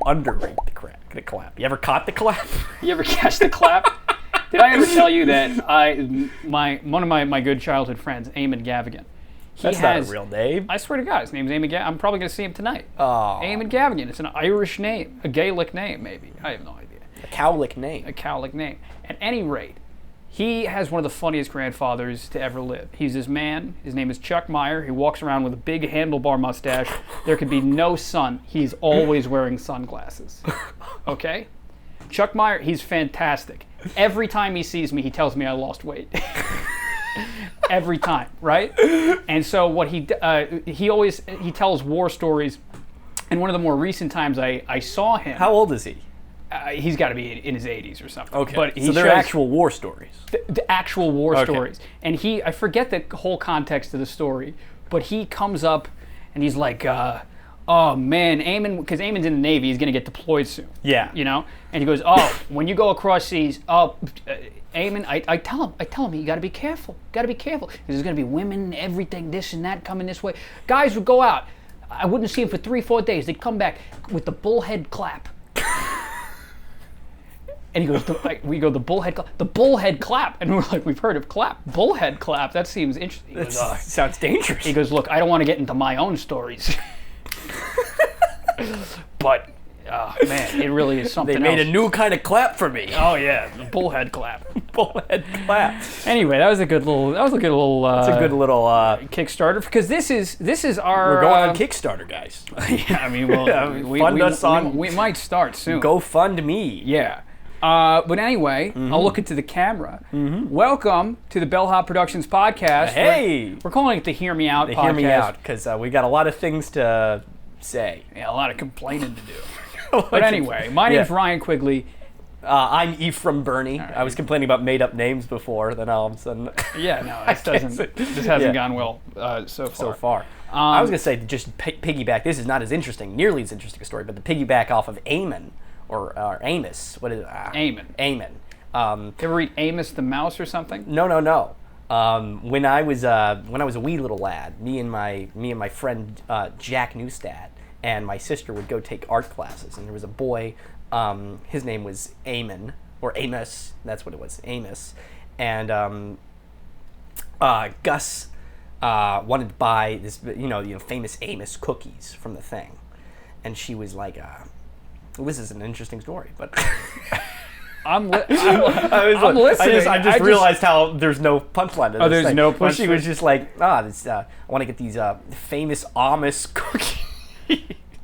underrate the clap. You ever caught the clap? You ever catch the clap? Did I ever tell you that one of my good childhood friends, Eamon Gavigan, That's not a real name. I swear to God, his name's Eamon Gavigan. I'm probably going to see him tonight. Oh. Eamon Gavigan. It's an Irish name, a Gaelic name, maybe. I have no idea. A Cowlick name. A Cowlick name. At any rate, he has one of the funniest grandfathers to ever live. He's this man. His name is Chuck Meyer. He walks around with a big handlebar mustache. There could be no sun. He's always wearing sunglasses. Okay? Chuck Meyer, he's fantastic. Every time he sees me, he tells me I lost weight. Every time, right? And so what he tells war stories. And one of the more recent times I saw him. How old is he? He's got to be in his 80s or something. Okay, but so they're actual war stories. The actual war stories. And I forget the whole context of the story, but he comes up and he's like, oh man, Eamon, because Eamon's in the Navy, he's going to get deployed soon. Yeah. You know? And he goes, oh, when you go across seas, Eamon, I tell him, you got to be careful. Got to be careful. There's going to be women, everything, this and that coming this way. Guys would go out. I wouldn't see them for 3-4 days. They'd come back with the Bullhead Clap. And he goes, we go, the Bullhead Clap. And we're like, we've heard of clap. Bullhead Clap, that seems interesting. He goes, sounds dangerous. He goes, look, I don't want to get into my own stories. But, man, it really is something else. They made a new kind of clap for me. Oh, yeah, the Bullhead Clap. Bullhead Clap. Anyway, that was a good little... It's a good little... Kickstarter, because this is our... We're going on Kickstarter, guys. Yeah, I mean, well, we might start soon. Go fund me. Yeah. But anyway, I'll look into the camera. Welcome to the Bellhop Productions podcast. Hey! We're calling it the Hear Me Out podcast. Hear Me Out, because we got a lot of things to say. Yeah, a lot of complaining to do. But anyway, my name's Ryan Quigley. I'm Ephraim Burney. Right. I was complaining about made-up names before, then all of a sudden... Yeah, no, this hasn't gone well so far. I was going to say, just piggyback, this is not as interesting, nearly as interesting a story, but the piggyback off of Eamon, or Amos. What is it? Eamon. Eamon. Ever read Amos the Mouse or something? No. When I was a wee little lad, me and my friend Jack Newstad and my sister would go take art classes, and there was a boy. His name was Eamon or Amos. That's what it was, Amos. And Gus wanted to buy this, famous Amos cookies from the thing, and she was like, "This is an interesting story," but. I'm listening. I just realized how there's no punchline to this. Oh, there's no punchline. Well, she was just like, I want to get these famous Amos cookies.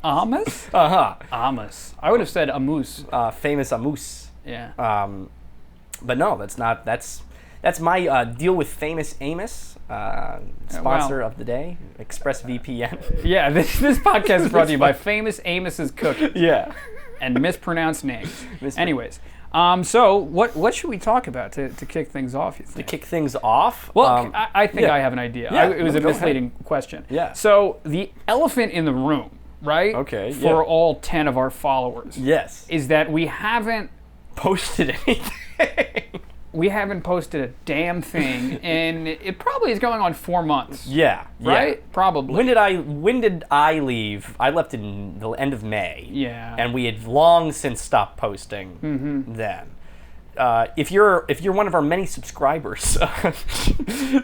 Amos? Uh-huh. Amos. I would have said Amos. Famous Amos. Yeah. But no, that's my deal with Famous Amos, sponsor of the day, ExpressVPN. Yeah, this podcast is brought to you by Famous Amos's Cookies. Yeah. And mispronounced names. Anyways. So what should we talk about to kick things off, you think? To kick things off? Well, I think I have an idea. Yeah, it was a misleading question. Yeah. So the elephant in the room, right? Okay, for all 10 of our followers. Yes. Is that we haven't posted anything. We haven't posted a damn thing, and it probably is going on 4 months. Yeah. Right? Yeah. Probably. When did I leave? I left in the end of May. Yeah. And we had long since stopped posting then. If you're one of our many subscribers,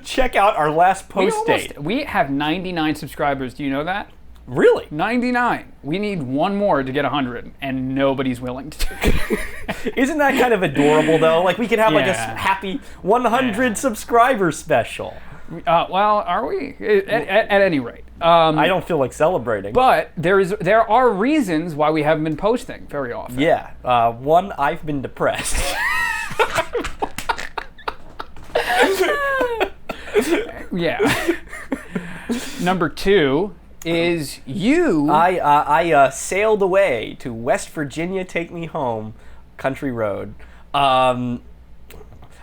check out our last post date. We have 99 subscribers. Do you know that? Really? 99. We need one more to get 100, and nobody's willing to do it. Isn't that kind of adorable, though? Like, we could have like a happy 100 subscriber special. Well, are we? At any rate. I don't feel like celebrating. But there are reasons why we haven't been posting very often. Yeah. One, I've been depressed. Yeah. Number 2 is you. I sailed away to West Virginia, take me home, country road. Stop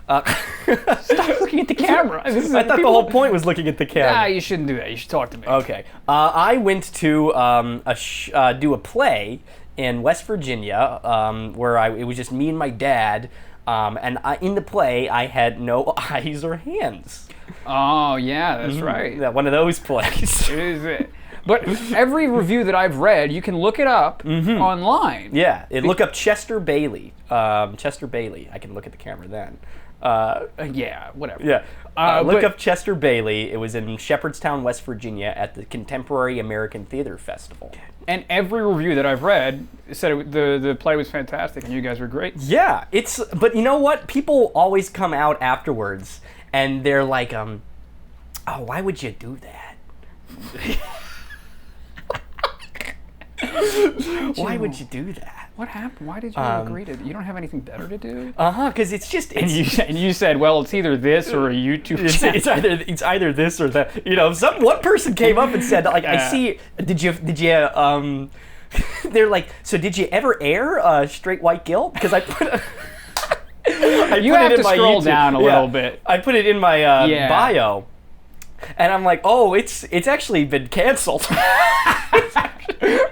looking at the camera. I thought the whole point was looking at the camera. Nah, you shouldn't do that. You should talk to me. Okay. I went to do a play in West Virginia where it was just me and my dad. And in the play, I had no eyes or hands. Oh, yeah, that's right. Yeah, one of those plays. But every review that I've read, you can look it up online. Yeah, look up Chester Bailey. Chester Bailey. I can look at the camera then. Yeah, whatever. Yeah. Look up Chester Bailey. It was in Shepherdstown, West Virginia at the Contemporary American Theater Festival. And every review that I've read said the play was fantastic and you guys were great. Yeah, but you know what? People always come out afterwards and they're like, oh, why would you do that? Why would you do that? What happened? Why did you agree to? You don't have anything better to do? Because it's just. And you said, well, it's either this or a YouTube channel. It's either this or that. You know, one person came up and said, like, I see. Did you? They're like, so did you ever air Straight White Guilt? Because I put. You have to scroll down a little bit. I put it in my bio, and I'm like, oh, it's actually been canceled.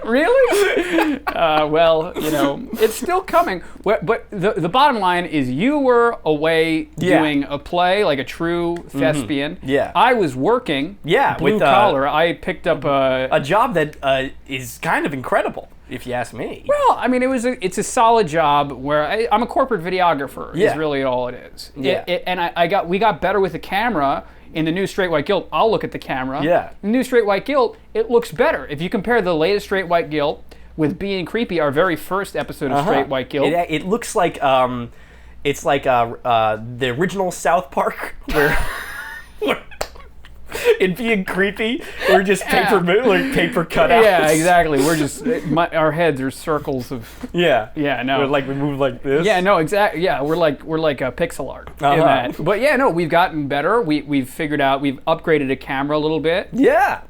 Really? Well, you know, it's still coming. But the bottom line is you were away doing a play, like a true thespian. Yeah. I was working blue collar. I picked up a job that is kind of incredible, if you ask me. Well, I mean, it's a solid job where I'm a corporate videographer is really all it is. Yeah. And we got better with the camera. In the new Straight White Guilt, I'll look at the camera. Yeah. The new Straight White Guilt, it looks better. If you compare the latest Straight White Guilt with Being Creepy, our very first episode of Straight White Guilt. It looks like it's like the original South Park where in Being Creepy, we're just paper cutouts. Yeah, exactly. We're just our heads are circles of. Yeah. Yeah. No. We're like we move like this. Yeah. No. Exactly. Yeah. We're like a pixel art in that. But yeah. No. We've gotten better. We've figured out. We've upgraded a camera a little bit. Yeah.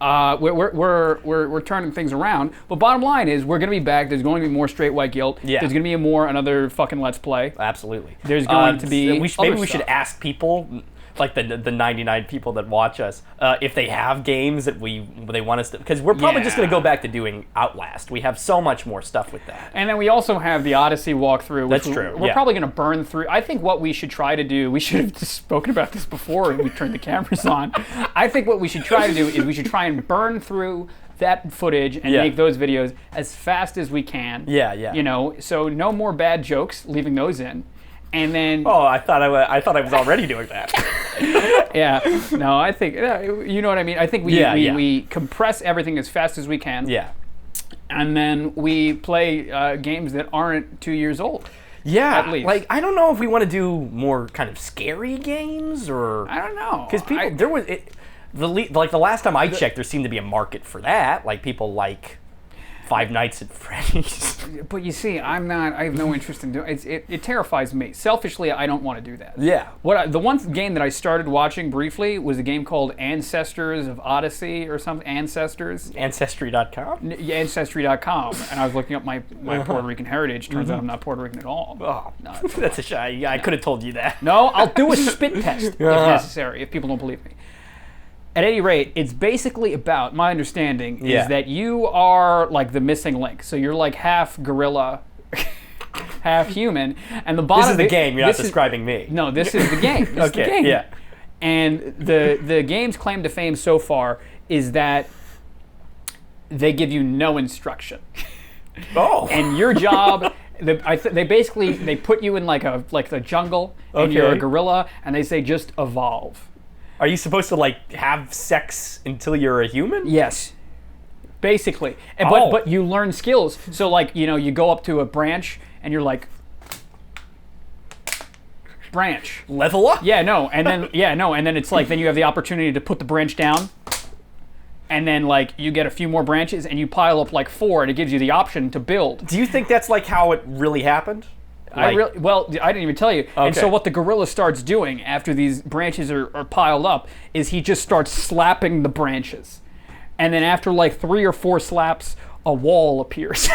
We're turning things around. But bottom line is we're gonna be back. There's going to be more Straight White Guilt. Yeah. There's gonna be another fucking Let's Play. Absolutely. There's going to be. Maybe we should ask people. Like the 99 people that watch us, if they have games that they want us to, because we're probably just going to go back to doing Outlast. We have so much more stuff with that. And then we also have the Odyssey walkthrough. That's true. We're probably going to burn through. I think what we should try to do, we should have just spoken about this before we turned the cameras on. I think what we should try to do is we should try and burn through that footage and make those videos as fast as we can. Yeah. You know, so no more bad jokes, leaving those in. And then I thought I was already doing that. Yeah, no, I think you know what I mean. I think we compress everything as fast as we can. Yeah, and then we play games that aren't 2 years old. Yeah, at least. Like I don't know if we want to do more kind of scary games or I don't know because people the last time I checked, there seemed to be a market for that. Like people like Five Nights at Freddy's. But you see, I have no interest in doing it. It terrifies me. Selfishly, I don't want to do that. Yeah. The one game that I started watching briefly was a game called Ancestors of Odyssey or something. Ancestors. Ancestry.com? Yeah, Ancestry.com. And I was looking up my Puerto Rican heritage. Turns out I'm not Puerto Rican at all. Oh, no. That's a shame. Yeah, I could have told you that. No, I'll do a spit test if necessary, if people don't believe me. At any rate, it's basically about, my understanding, is that you are like the missing link. So you're like half gorilla, half human. And the bottom. This is the game, you're not describing me. No, this is the game. This is the game. Yeah. And the game's claim to fame so far is that they give you no instruction. Oh. And your job, they put you in like the jungle, and you're a gorilla, and they say just evolve. Are you supposed to like have sex until you're a human? Yes, basically. But you learn skills. So like you go up to a branch and you're like, branch. Level up. Yeah, no, and then it's like then you have the opportunity to put the branch down, and then like you get a few more branches and you pile up like 4, and it gives you the option to build. Do you think that's like how it really happened? I didn't even tell you. Okay. And so what the gorilla starts doing after these branches are piled up is he just starts slapping the branches. And then after like 3 or 4 slaps, a wall appears.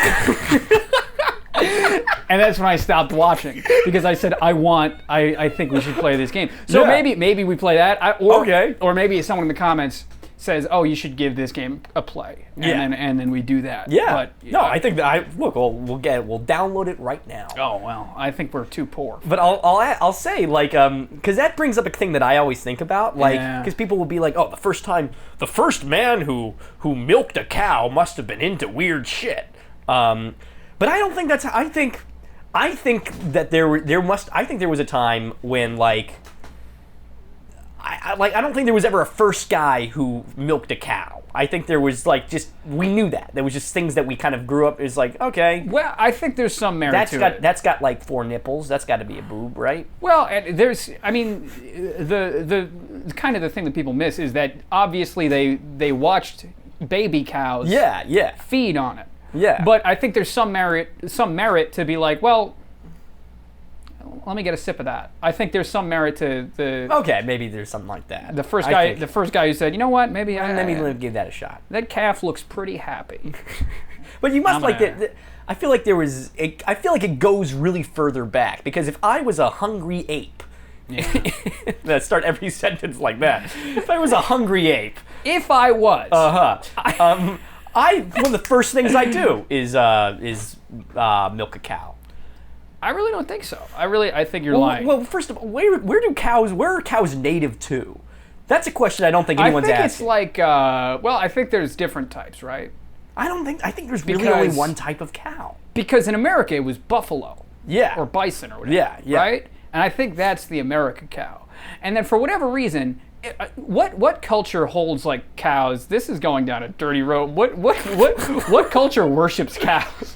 And that's when I stopped watching because I said I think we should play this game. So maybe we play that or maybe someone in the comments says, "Oh, you should give this game a play," and then we do that. Yeah. But, No, I think that look. We'll download it right now. Oh well, I think we're too poor. But I'll say like because that brings up a thing that I always think about, like because people will be like, oh, the first man who milked a cow must have been into weird shit. But I don't think that's. I think that there was a time when like. I don't think there was ever a first guy who milked a cow. I think there was like we knew that. There was just things that we kind of grew up. It's like, okay. Well, I think there's some merit to it. That's got like 4 nipples. That's got to be a boob, right? Well, and the kind of the thing that people miss is that obviously they watched baby cows feed on it. Yeah. But I think there's some merit to be like, well, let me get a sip of that. I think there's some merit to the. Okay, maybe there's something like that. The first guy who said, you know what, maybe let me give that a shot. That calf looks pretty happy. But you must I feel like I feel like it goes really further back, because if I was a hungry ape, let's start every sentence like that. If I was a hungry ape, if I was, one of the first things I do is milk a cow. I really don't think so. I think you're lying. Well, first of all, where are cows native to? That's a question I don't think anyone's asking. I think it's like, I think there's different types, right? I think there's really only one type of cow. Because in America it was buffalo. Yeah. Or bison or whatever. Yeah. Right? And I think that's the America cow. And then for whatever reason, what culture holds like cows? This is going down a dirty road. What culture worships cows?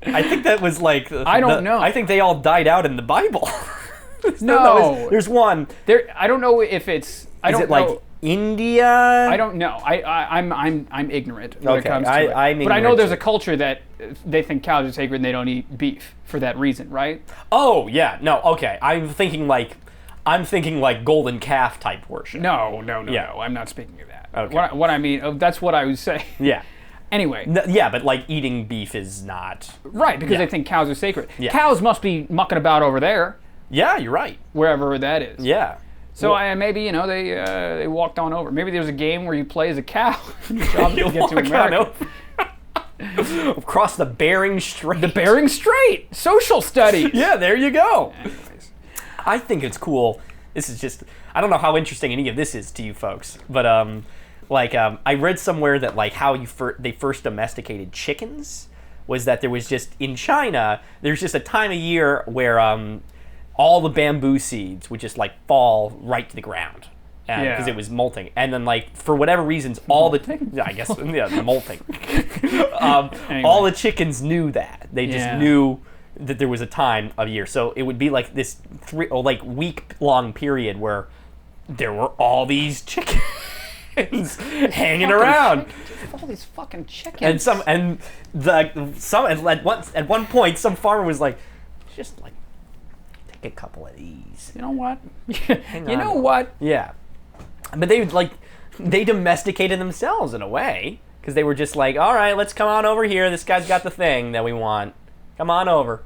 I think that was like I don't know. I think they all died out in the Bible. No, there's one. I don't know if it's. Is it like India? I don't know. I'm ignorant when it comes to it. But I know there's a culture that they think cows are sacred and they don't eat beef for that reason, right? Oh yeah, no, okay. I'm thinking like golden calf type worship. No. I'm not speaking of that. Okay. What I mean, that's what I was saying. Yeah. Anyway. But like eating beef is not. Right, because they think cows are sacred. Yeah. Cows must be mucking about over there. Yeah, you're right. Wherever that is. Yeah. So maybe they walked on over. Maybe there's a game where you play as a cow. You get to America. Across the Bering Strait. The Bering Strait. Social studies. Yeah, there you go. Anyways. I think it's cool. This is just, I don't know how interesting any of this is to you folks, but I read somewhere that like how they first domesticated chickens was that there was just, in China, there's just a time of year where all the bamboo seeds would just like fall right to the ground because it was molting, and then like for whatever reasons all the molting. Anyway. All the chickens knew that. They just knew that there was a time of year, so it would be like this week-long period where there were all these chickens hanging around. All these fucking chickens. And at one point some farmer was like, just like take a couple of these. You know what? You know what? Yeah. But they domesticated themselves in a way, because they were just like, all right, let's come on over here. This guy's got the thing that we want. Come on over.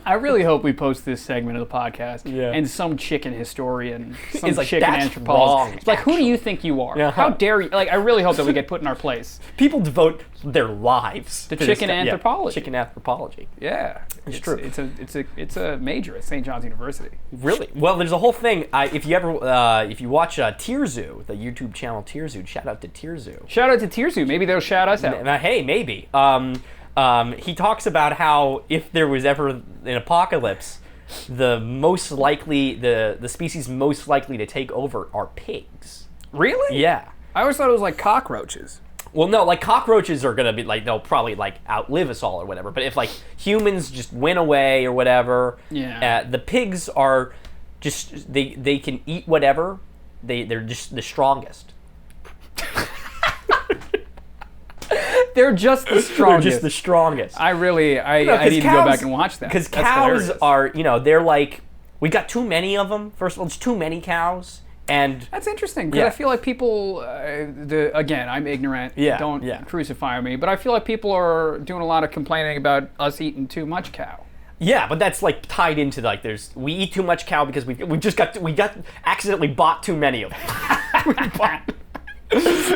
I really hope we post this segment of the podcast and some chicken historian, some like, chicken that's anthropologist. wrong, It's like, who do you think you are? Uh-huh. How dare you? Like, I really hope that we get put in our place. People devote their lives to to chicken anthropology. Chicken anthropology. Yeah, it's true. It's a major at St. John's University. Really? Well, there's a whole thing. If you watch Tierzoo, the YouTube channel Tierzoo, shout out to Tierzoo. Shout out to Tierzoo. Maybe they'll shout us out. Hey, maybe. He talks about how if there was ever an apocalypse, the species most likely to take over are pigs. Really? Yeah. I always thought it was like cockroaches. Well, no, like cockroaches are gonna be like, they'll probably like outlive us all or whatever. But if like humans just went away or whatever, the pigs are just they can eat whatever. They're just the strongest. They're just the strongest. They're just the strongest. I need to go back and watch that. Because cows are, they're like, we got too many of them. First of all, it's too many cows. And that's interesting, because I feel like people, again, I'm ignorant. Don't crucify me. But I feel like people are doing a lot of complaining about us eating too much cow. Yeah, but that's like tied into like we eat too much cow because we accidentally bought too many of them.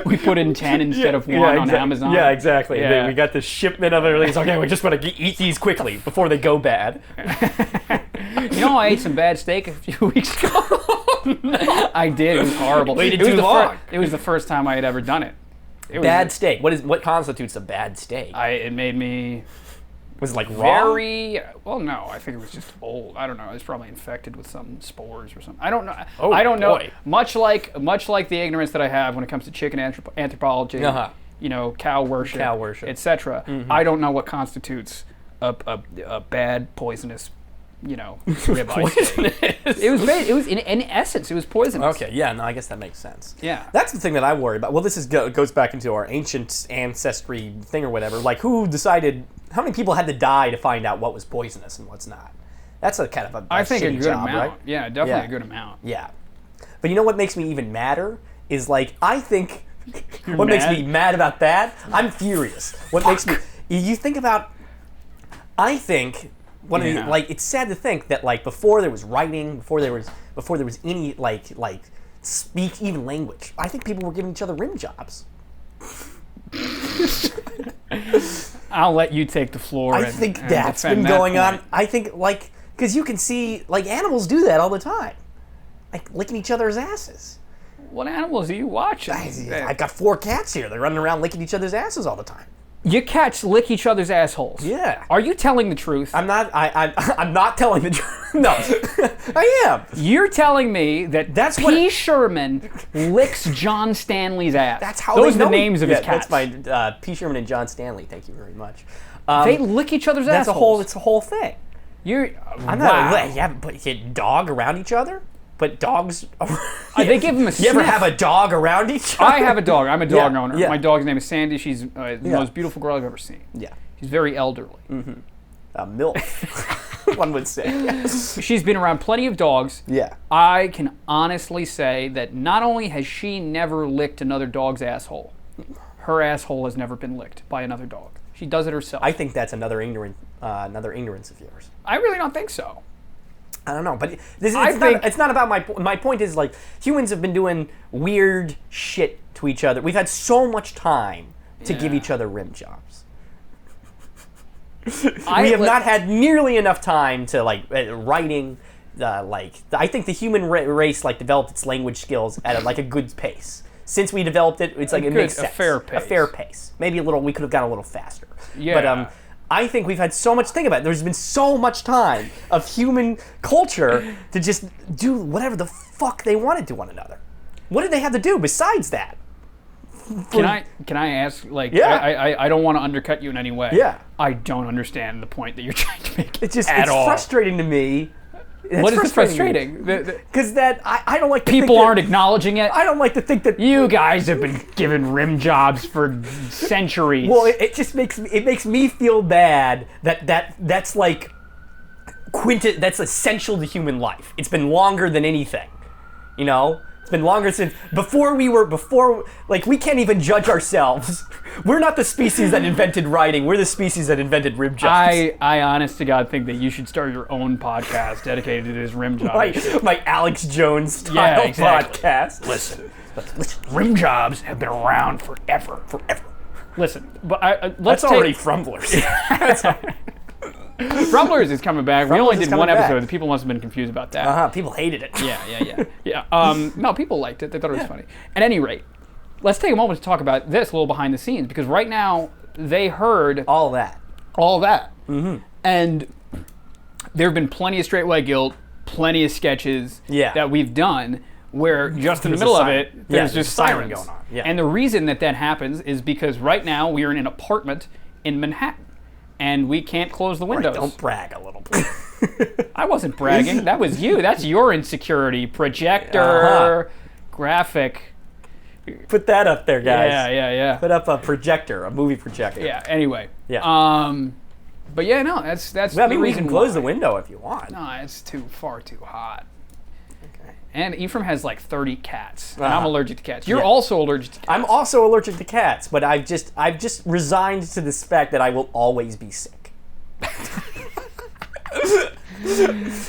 We put in 10 instead of 1 on Amazon. Yeah, exactly. Yeah. We got the shipment of everything. Okay, we just want to eat these quickly before they go bad. You know, I ate some bad steak a few weeks ago. I did. It was horrible. Waited it was too long. It was the first time I had ever done it. Bad steak. What constitutes a bad steak? It made me Was it like raw? well, no. I think it was just old. I don't know. It was probably infected with some spores or something. I don't know. Oh, I don't know. boy. Much like the ignorance that I have when it comes to chicken anthropology, you know, cow worship, etc. I don't know what constitutes a bad poisonous, you know, ribeye steak. It was in essence, it was poisonous. Okay, yeah, no, I guess that makes sense. Yeah. That's the thing that I worry about. Well, this goes back into our ancient ancestry thing or whatever. Like, who decided, how many people had to die to find out what was poisonous and what's not? That's a kind of a I think a shitty good job, amount. right? Yeah, definitely Yeah. a good amount. Yeah. But you know what makes me even madder is, like, I think, what mad? makes me mad about that? I'm furious. What makes me, you think about, I think, one of the, like, it's sad to think that, like, before there was writing, before there was any like speak, even language, I think people were giving each other rim jobs. I'll let you take the floor. I think that's been going on. I think, like, because you can see, like, animals do that all the time, like licking each other's asses. What animals are you watching? I've got 4 cats here. They're running around licking each other's asses all the time. Your cats lick each other's assholes. Yeah. Are you telling the truth? I'm not. I'm not telling the truth. No, I am. You're telling me that That's P. what- Sherman licks John Stanley's ass. That's how those they are the know names of his cats. That's my P. Sherman and John Stanley. Thank you very much. They lick each other's That's assholes. It's a whole thing. You're. I'm wow. not. You haven't put a dog around each other. But dogs. They give him a You ever sniff. have a dog around each other? I have a dog. I'm a dog Yeah, owner. yeah. My dog's name is Sandy. She's the most beautiful girl I've ever seen. Yeah. She's very elderly. A MILF, one would say. She's been around plenty of dogs. Yeah. I can honestly say that not only has she never licked another dog's asshole, her asshole has never been licked by another dog. She does it herself. I think that's another ignorance of yours. I really don't think so. I don't know, but it's not about my point is, like, humans have been doing weird shit to each other. We've had so much time to give each other rim jobs. We have not had nearly enough time to, like, writing. I think the human race, like, developed its language skills at a good pace. Since we developed it, it's like it makes sense. A fair pace. Maybe we could have gone a little faster. Yeah. But I think we've had so much. Think about it. There's been so much time of human culture to just do whatever the fuck they wanted to one another. What did they have to do besides that? Can I ask, like, Yeah. I don't want to undercut you in any way. Yeah. I don't understand the point that you're trying to make. It's frustrating to me. What is frustrating? Because I don't like to People think that, aren't acknowledging it. I don't like to think that You guys have been given rim jobs for centuries. Well, it just makes me feel bad that's like that's essential to human life. It's been longer than anything, you know. It's been longer since before we can't even judge ourselves. We're not the species that invented writing. We're the species that invented rim jobs. I honest to God think that you should start your own podcast dedicated to this rim job. My Alex Jones style podcast. Listen, rim jobs have been around forever. Listen, but let's That's already Frumblers. Frumblers is coming back. We only did one back. episode. The people must have been confused about that. People hated it. Yeah. No, people liked it. They thought it was funny. At any rate, let's take a moment to talk about this a little behind the scenes, because right now they heard All that. Mm-hmm. And there have been plenty of Straight White Guilt, plenty of sketches that we've done where just in the middle of it, there's just sirens going on. Yeah. And the reason that happens is because right now we are in an apartment in Manhattan. And we can't close the windows. Right, don't brag a little bit. I wasn't bragging. That was you. That's your insecurity. Projector, graphic. Put that up there, guys. Yeah. Put up a projector, a movie projector. Yeah. Anyway. Yeah. But yeah, no, that's Well, the I mean, we reason can close why. the window if you want. No, it's far too hot. Okay. And Ephraim has like 30 cats. And I'm allergic to cats. You're Yeah. also allergic to cats. I'm also allergic to cats, but I've just resigned to this fact that I will always be sick.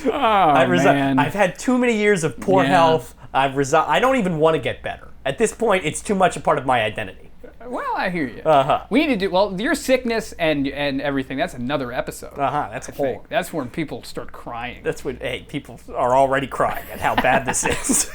Man. I've had too many years of poor health. I've resigned. I don't even want to get better At this point, it's too much a part of my identity. Well, I hear you. Uh-huh. We need to do, well, your sickness and everything, that's another episode. That's a whole. Think. That's when people start crying. That's when, hey, people are already crying at how bad this is.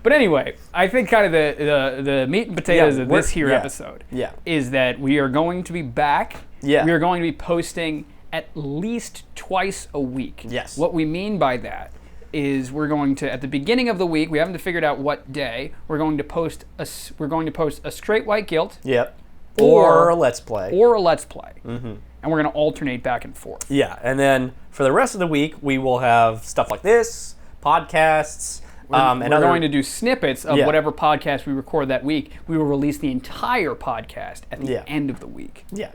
But anyway, I think kind of the meat and potatoes of this here episode is that we are going to be back. Yeah. We are going to be posting at least twice a week. Yes. What we mean by that is we're going to, at the beginning of the week, we haven't figured out what day, we're going to post a straight white guilt. Yep. Or a let's play. Or a let's play. Mm-hmm. And we're going to alternate back and forth. Yeah, and then for the rest of the week, we will have stuff like this, podcasts, we're going to do snippets of whatever podcast we record that week. We will release the entire podcast at the end of the week. Yeah.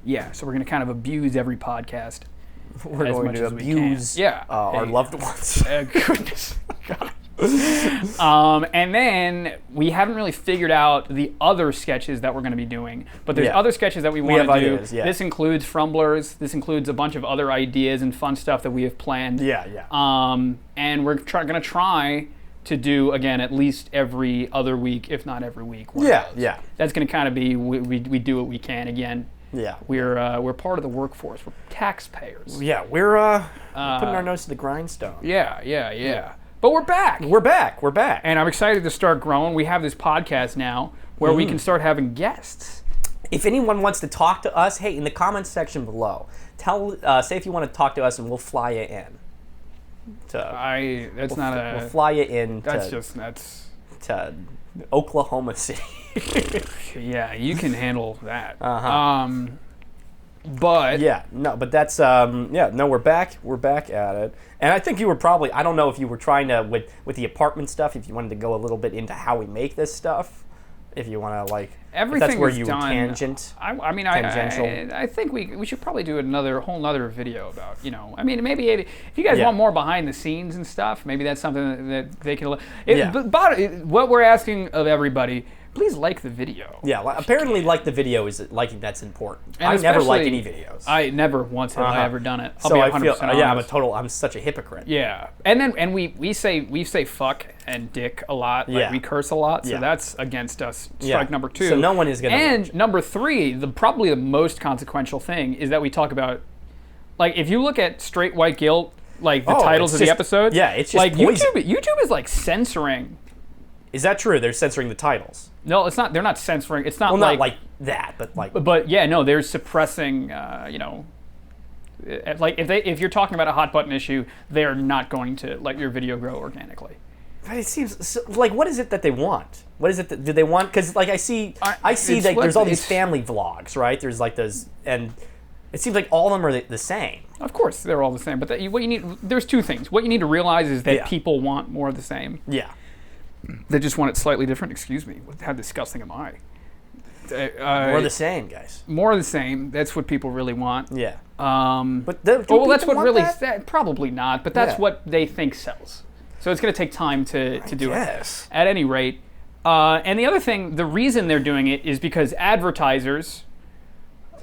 Yeah, so we're going to kind of abuse every podcast. We're as going much to as we abuse can. our loved ones. Goodness. God. And then we haven't really figured out the other sketches that we're going to be doing, but there's other sketches that we want to do. Ideas, This includes Frumblers. This includes a bunch of other ideas and fun stuff that we have planned. And we're going to try to do, again, at least every other week, if not every week. Yeah. That's going to kind of be, we do what we can again. Yeah. We're part of the workforce. We're taxpayers. Yeah, we're putting our nose to the grindstone. Yeah. But we're back. We're back. And I'm excited to start growing. We have this podcast now where we can start having guests. If anyone wants to talk to us, hey, in the comments section below, say if you want to talk to us and we'll fly you in. We'll fly you in to Oklahoma City. Yeah, you can handle that. But that's we're back. We're back at it. And I think you were probably, I don't know if you were trying to with the apartment stuff, if you wanted to go a little bit into how we make this stuff. If you want to everything that's where is you done. Tangential. I think we should probably do whole nother video about, maybe if you guys want more behind the scenes and stuff, maybe that's something that they can. But what we're asking of everybody, please like the video. Yeah, apparently like the video is liking that's important. And I never like any videos. I never once have I ever done it. I'll so be 100% I feel honest. I'm such a hypocrite. Yeah, and we say fuck and dick a lot. We curse a lot, so that's against us. Strike number 2. So no one is gonna. And number 3, probably the most consequential thing is that we talk about, if you look at straight white guilt, the titles of the episodes. Yeah, it's just YouTube is censoring. Is that true? They're censoring the titles. No, it's not. They're not censoring. It's not not like that, but like. But yeah, no, they're suppressing. If you're talking about a hot button issue, they're not going to let your video grow organically. But it seems what is it that they want? What is it that do they want? Because I see there's all these family vlogs, right? There's those, and it seems like all of them are the same. Of course, they're all the same. But what you need, there's 2 things. What you need to realize is that people want more of the same. Yeah. They just want it slightly different. Excuse me. How disgusting am I? More of the same, guys. More of the same. That's what people really want. Yeah. But that's what really. that? Probably not. But that's what they think sells. So it's going to take time to do it. At any rate, and the other thing, the reason they're doing it is because advertisers,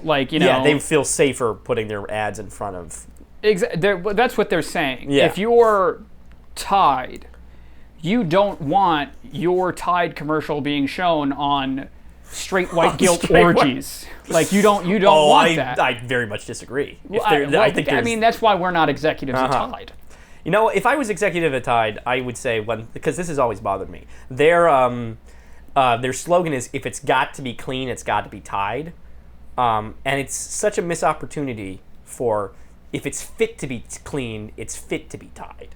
they feel safer putting their ads in front of. That's what they're saying. Yeah. If you're Tide, you don't want your Tide commercial being shown on straight white guilt orgies. You don't want that. I very much disagree. That's why we're not executives at Tide. If I was executive at Tide, I would say because this has always bothered me. Their slogan is if it's got to be clean, it's got to be Tide, and it's such a missed opportunity for if it's fit to be clean, it's fit to be Tide.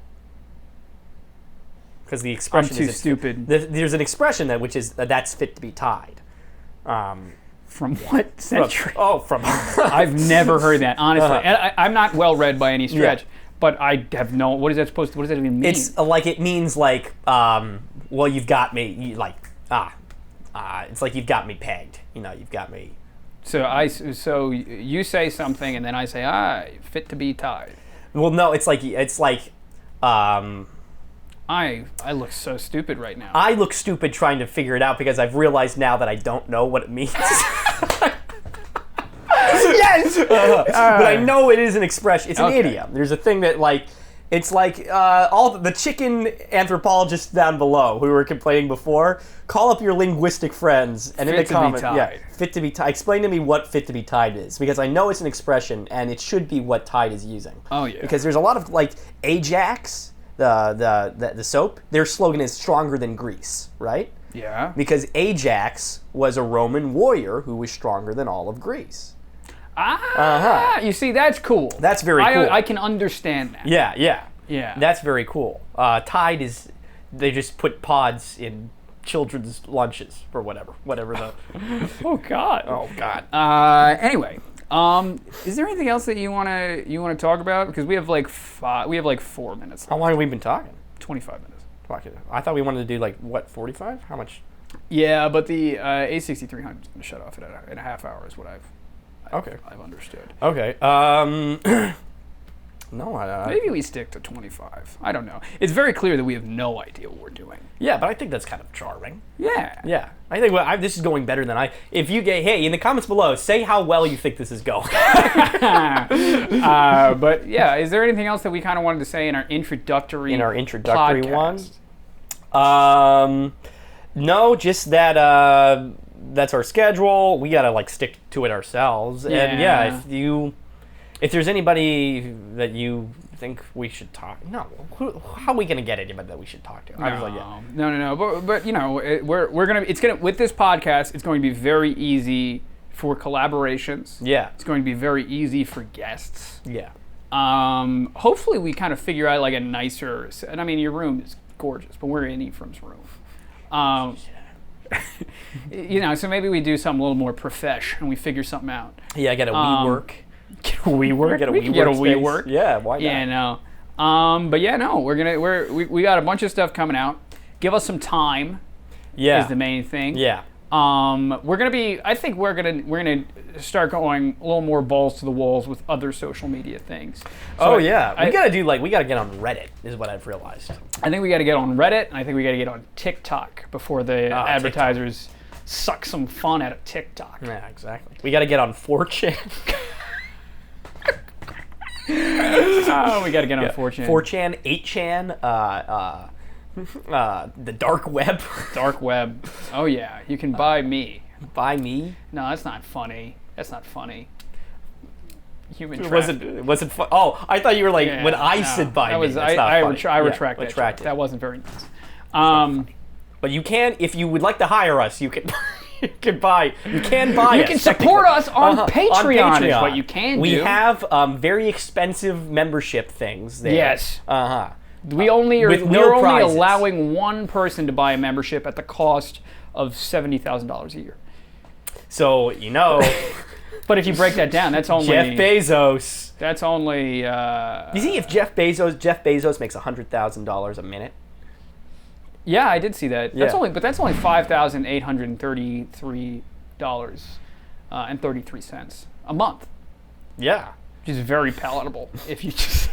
Because the expression I'm too stupid. There's an expression that's fit to be Tide. From what century? From. I've never heard that, honestly. And I'm not well read by any stretch, but I have no. What is that supposed to? What does that even mean? It's it means well, you've got me. It's like you've got me pegged. You've got me. So you say something, and then I say, fit to be Tide. Well, no, it's like. I look so stupid right now. I look stupid trying to figure it out because I've realized now that I don't know what it means. Yes! But I know it is an expression. It's an idiom. There's a thing that It's like all the chicken anthropologists down below who were complaining before. Call up your linguistic friends and in the comments, fit to be tied. Explain to me what fit to be tied is, because I know it's an expression and it should be what Tide is using. Oh yeah. Because there's a lot of like Ajax, the soap. Their slogan is stronger than Greece, right? Yeah. Because Ajax was a Roman warrior who was stronger than all of Greece. You see, that's cool. That's very cool. I can understand that. Yeah. That's very cool. Tide is, they just put pods in children's lunches or whatever the. Oh God. Anyway, is there anything else that you wanna talk about? Because we have like 4 minutes. How long have we been talking? 25 minutes. I thought we wanted to do like what, 45? How much? Yeah, but the A6300 is going to shut off in a half hour is what I've understood. Okay. No, maybe we stick to 25. I don't know. It's very clear that we have no idea what we're doing. Yeah, but I think that's kind of charming. Yeah. I think this is going better than if you get, hey, in the comments below, say how well you think this is going. But yeah, is there anything else that we kind of wanted to say in our introductory podcast? One? No, just that that's our schedule. We gotta like stick to it ourselves. Yeah. And yeah, if there's anybody that you think we should talk, how are we gonna get anybody that we should talk to? No. But you know, it's gonna with this podcast, it's going to be very easy for collaborations. Yeah. It's going to be very easy for guests. Yeah. Hopefully we kind of figure out like a nicer, and I mean your room is gorgeous, but we're in Ephraim's room. You know, so maybe we do something a little more profesh and we figure something out. Yeah, get a WeWork. Get a WeWork. We get a WeWork. Yeah, why not? Yeah, no. But yeah, no. We got a bunch of stuff coming out. Give us some time. Yeah. Is the main thing. Yeah. I think we're gonna start going a little more balls to the walls with other social media things. So we gotta get on Reddit is what I've realized. I think we gotta get on Reddit, and I think we gotta get on TikTok before the advertisers suck some fun out of TikTok. Yeah, exactly. We gotta get on 4chan. We gotta get on 4chan. 4chan, 8chan, the dark web. Dark web. Oh yeah, you can buy me. Buy me? No, that's not funny. Human trafficking. Was it fun? Oh, I thought you were like when I said buy me. I retract that. That wasn't very nice. But you can, if you would like to hire us, you can. You can buy. You can support us on Patreon. Is what you can do. We have very expensive membership things there. Yes. We're only allowing one person to buy a membership at the cost of $70,000 a year. So but if you break that down, that's only Jeff Bezos. That's only. You see, if Jeff Bezos makes $100,000 a minute. Yeah, I did see that. Yeah. That's only $5,833.33 a month. Yeah, which is very palatable if you just.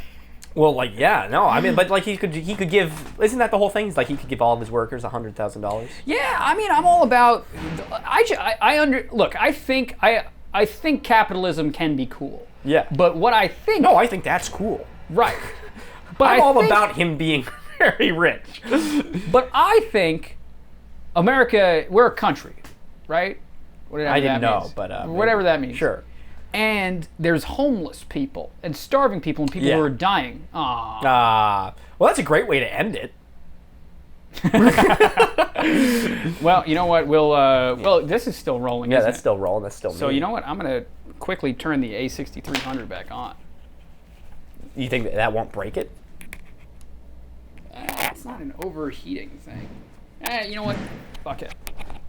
Well, I mean, but like he could give. Isn't that the whole thing? It's like he could give all of his workers $100,000. Yeah, I mean, I'm all about. I think capitalism can be cool. Yeah. But what I think. No, I think that's cool. Right. But I'm all about him being very rich. But I think America, we're a country, right? I didn't know, but whatever that means. Sure. And there's homeless people and starving people and people who are dying. Well, that's a great way to end it. Well, you know what? Well, this is still rolling. Yeah, that's still rolling. That's still. So you know what? I'm gonna quickly turn the A6300 back on. You think that won't break it? It's not an overheating thing. You know what? Fuck it.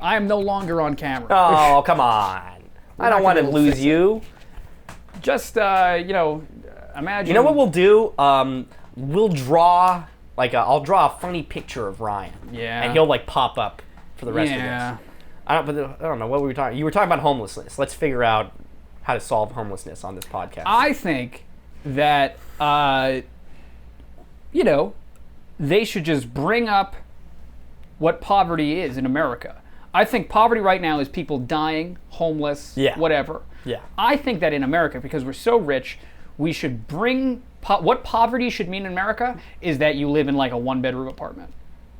I am no longer on camera. Oh, come on. I don't want to lose you. Just, imagine. You know what we'll do? We'll draw, I'll draw a funny picture of Ryan. Yeah. And he'll, pop up for the rest of this. I don't know. What were we talking? You were talking about homelessness. Let's figure out how to solve homelessness on this podcast. I think that, they should just bring up what poverty is in America. I think poverty right now is people dying, homeless, whatever. Yeah. I think that in America, because we're so rich, we should bring what poverty should mean in America is that you live in like a 1-bedroom apartment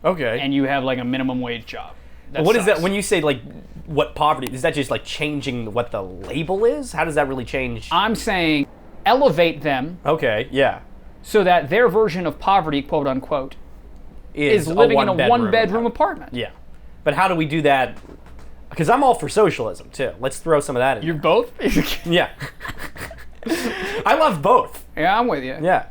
Okay. and you have like a minimum wage job. What is that when you say like what poverty? Is that just like changing what the label is? How does that really change? I'm saying elevate them Okay, yeah. so that their version of poverty, quote unquote, is living in a one-bedroom apartment. Yeah. But how do we do that? Because I'm all for socialism too. Let's throw some of that in. You're both? Yeah. I love both. Yeah, I'm with you. Yeah.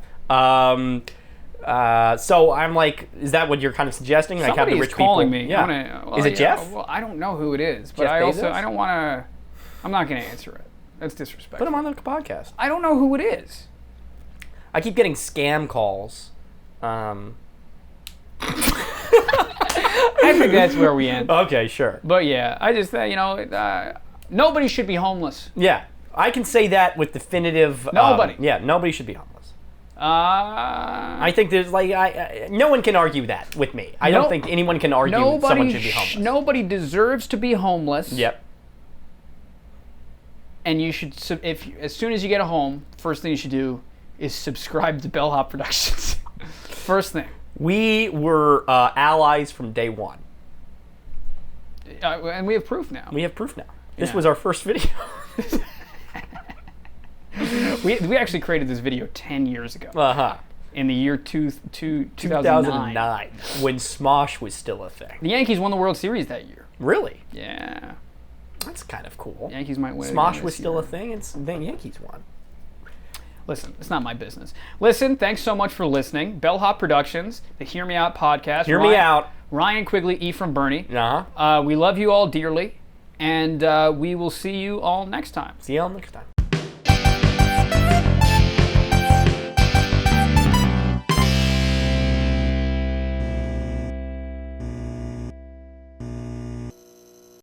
So I'm like, is that what you're kind of suggesting? Like, have Somebody the is rich calling people? me. Yeah. Is it Jeff? Well, I don't know who it is, but Jeff I Bezos? don't want to. I'm not going to answer it. That's disrespectful. Put him on the podcast. I don't know who it is. I keep getting scam calls. I think that's where we end. Okay, sure. But yeah, I just nobody should be homeless. Yeah, I can say that with definitive. Nobody. Yeah, nobody should be homeless. I I think there's like no one can argue that with me. I don't think anyone can argue someone should be homeless. Nobody deserves to be homeless. Yep. And you should, as soon as you get a home, first thing you should do is subscribe to Bellhop Productions. First thing. We were allies from day one. And we have proof now. We have proof now. This Yeah. was our first video. We actually created this video 10 years ago. In the year 2009. 2009, when Smosh was still a thing. The Yankees won the World Series that year. Really? Yeah. That's kind of cool. Yankees might win. Smosh was still a thing, and the Yankees won. Listen, it's not my business. Listen, thanks so much for listening. Bellhop Productions, the Hear Me Out podcast. Hear me out. Ryan Quigley, Ephraim Bernie. Uh-huh. We love you all dearly, and we will see you all next time. See y'all next time.